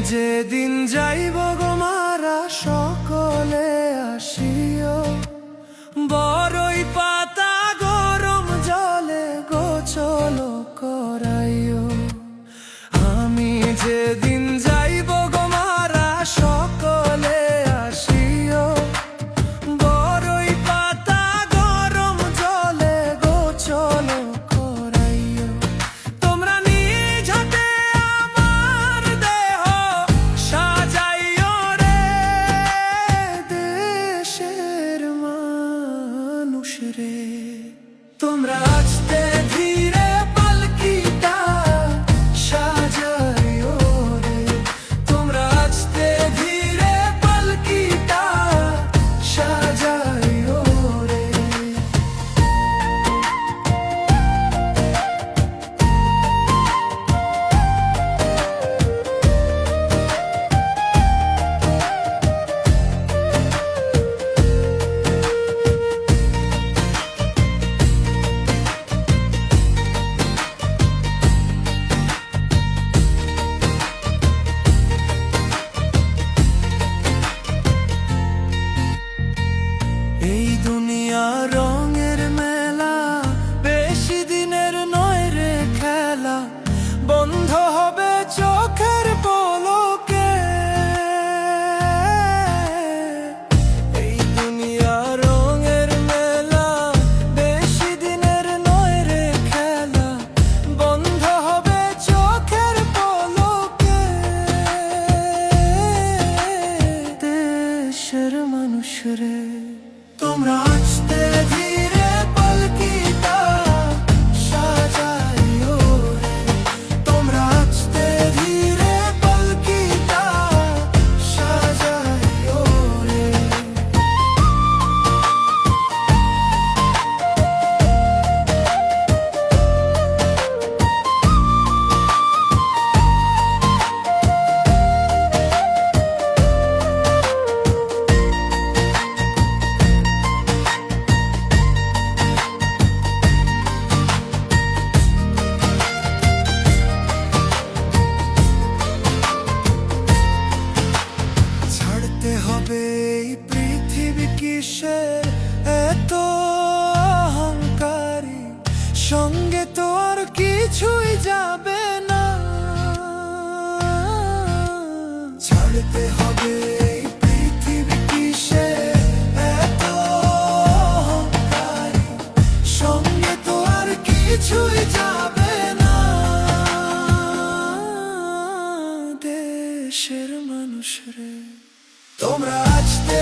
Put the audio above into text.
যেদিন যাইব গো মারা সকলে আসিও, বড়ই পাতা গরম জলে গোসল করাইও। আমি যেদিন যাইব গো মারা সকলে আসিও, বড়ই পাতা গরম জলে গোসল করাইও। তোমরা নিজ হাতে আমার দেহ সাজাইও রে, দেশের মানুষ রে। তোমরা আস্তে ধীরে পালকিটা সাজাইও রে, তোমরা আস্তে ধীরে পালকিটা সাজাইও রে। এই দুনিয়া রঙের মেলা, বেশি দিনের নয় রে খেলা, বন্ধ হবে চোখের পলকে। এই দুনিয়া রঙের মেলা, বেশি দিনের নয় রে খেলা, বন্ধ হবে চোখের পলকে। দেশের মানুষ রে, তোমরা আস্তে ধীরে পালকিটা সাজাইও রে, তোমরা আস্তে ধীরে পালকিটা সাজাইও রে। ছাড়তে হবে এই পৃথিবী কিসের এত অহংকারী, সঙ্গে তো আর কিছুই যাবে না। ছাড়তে হবে এই পৃথিবী কিসের এত অহংকারী, সঙ্গে তো আর কিছুই যাবে না। দেশের মানুষ রে, তোমরা আস্তে